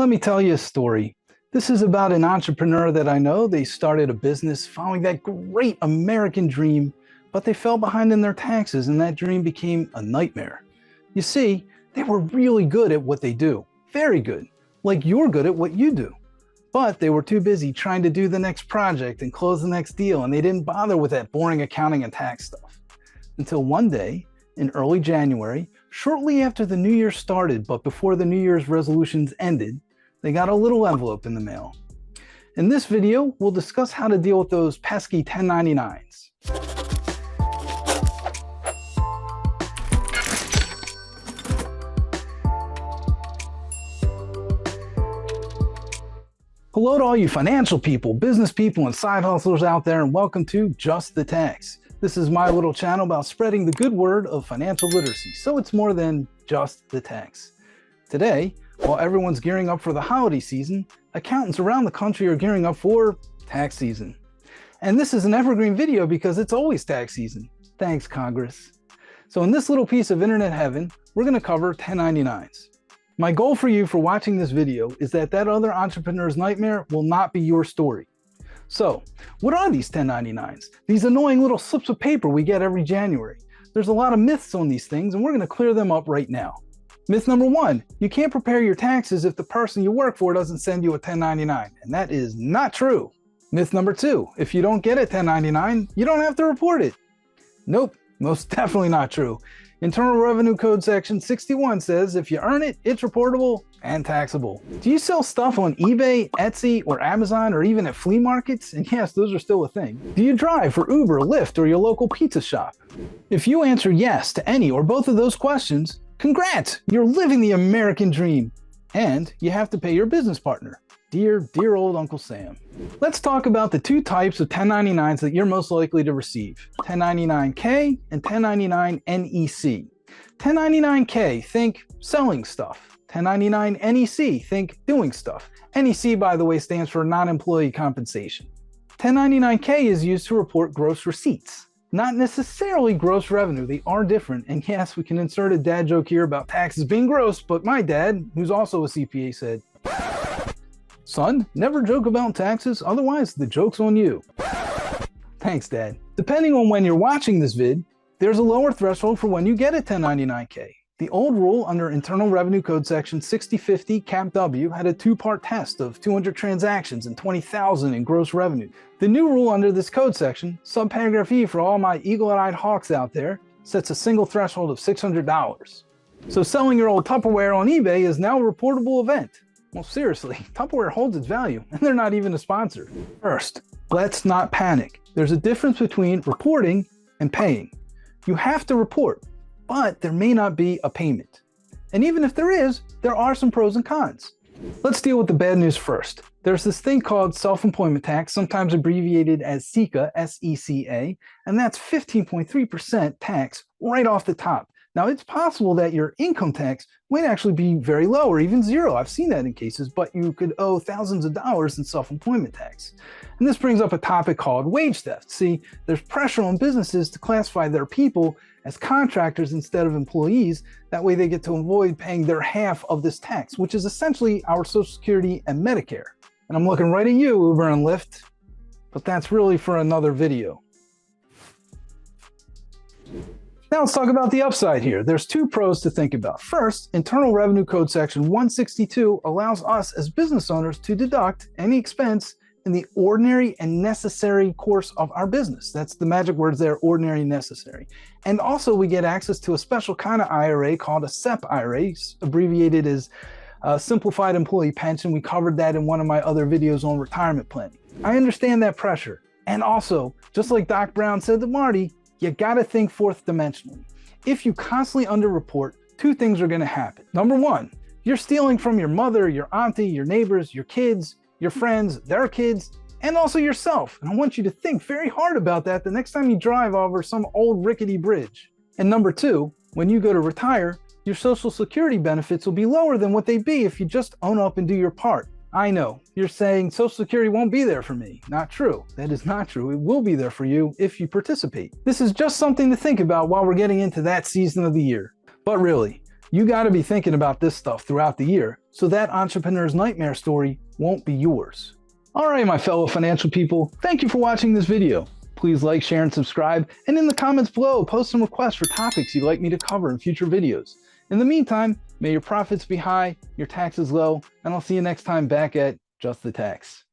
Let me tell you a story. This is about an entrepreneur that I know. They started a business following that great American dream, but they fell behind in their taxes and that dream became a nightmare. You see, they were really good at what they do. Very good. Like you're good at what you do. But they were too busy trying to do the next project and close the next deal, and they didn't bother with that boring accounting and tax stuff. Until one day, in early January, shortly after the new year started, but before the New Year's resolutions ended, they got a little envelope in the mail. In this video, we'll discuss how to deal with those pesky 1099s. Hello to all you financial people, business people, and side hustlers out there, and welcome to Just the Tax. This is my little channel about spreading the good word of financial literacy, so it's more than just the tax. Today, while everyone's gearing up for the holiday season, accountants around the country are gearing up for tax season. And this is an evergreen video because it's always tax season. Thanks, Congress. So in this little piece of internet heaven, we're going to cover 1099s. My goal for you for watching this video is that other entrepreneur's nightmare will not be your story. So, what are these 1099s? These annoying little slips of paper we get every January. There's a lot of myths on these things, and we're going to clear them up right now. Myth number one, you can't prepare your taxes if the person you work for doesn't send you a 1099, and that is not true. Myth number two, if you don't get a 1099, you don't have to report it. Nope, most definitely not true. Internal Revenue Code section 61 says if you earn it, it's reportable and taxable. Do you sell stuff on eBay, Etsy, or Amazon, or even at flea markets? And yes, those are still a thing. Do you drive for Uber, Lyft, or your local pizza shop? If you answer yes to any or both of those questions, congrats, you're living the American dream. And you have to pay your business partner. Dear old Uncle Sam. Let's talk about the two types of 1099s that you're most likely to receive, 1099K and 1099NEC. 1099K, think selling stuff. 1099NEC, think doing stuff. NEC, by the way, stands for non-employee compensation. 1099K is used to report gross receipts, not necessarily gross revenue. They are different. And yes, we can insert a dad joke here about taxes being gross, but my dad, who's also a CPA, said, "Son, never joke about taxes, otherwise the joke's on you." Thanks, Dad. Depending on when you're watching this vid, there's a lower threshold for when you get a 1099K. The old rule under Internal Revenue Code section 6050 Cap W had a two-part test of 200 transactions and 20,000 in gross revenue. The new rule under this code section, subparagraph E for all my eagle-eyed hawks out there, sets a single threshold of $600. So selling your old Tupperware on eBay is now a reportable event. Well, seriously, Tupperware holds its value, and they're not even a sponsor. First, let's not panic. There's a difference between reporting and paying. You have to report, but there may not be a payment. And even if there is, there are some pros and cons. Let's deal with the bad news first. There's this thing called self-employment tax, sometimes abbreviated as SECA, S-E-C-A, and that's 15.3% tax right off the top. Now, it's possible that your income tax might actually be very low or even zero. I've seen that in cases, but you could owe thousands of dollars in self-employment tax. And this brings up a topic called wage theft. See, there's pressure on businesses to classify their people as contractors instead of employees. That way they get to avoid paying their half of this tax, which is essentially our Social Security and Medicare. And I'm looking right at you, Uber and Lyft, but that's really for another video. Now let's talk about the upside here. There's two pros to think about. First, Internal Revenue Code section 162 allows us as business owners to deduct any expense in the ordinary and necessary course of our business. That's the magic words there, ordinary and necessary. And also we get access to a special kind of IRA called a SEP IRA, abbreviated as Simplified Employee Pension. We covered that in one of my other videos on retirement planning. I understand that pressure. And also, just like Doc Brown said to Marty, you gotta think fourth dimensionally. If you constantly underreport, two things are gonna happen. Number one, you're stealing from your mother, your auntie, your neighbors, your kids, your friends, their kids, and also yourself. And I want you to think very hard about that the next time you drive over some old rickety bridge. And number two, when you go to retire, your Social Security benefits will be lower than what they'd be if you just own up and do your part. I know, you're saying Social Security won't be there for me. Not true. That is not true. It will be there for you if you participate. This is just something to think about while we're getting into that season of the year. But really, You got to be thinking about this stuff throughout the year so that entrepreneur's nightmare story won't be yours. All right, my fellow financial people, thank you for watching this video. Please like, share, and subscribe, and in the comments below, post some requests for topics you'd like me to cover in future videos. In the meantime, may your profits be high, your taxes low, and I'll see you next time back at Just the Tax.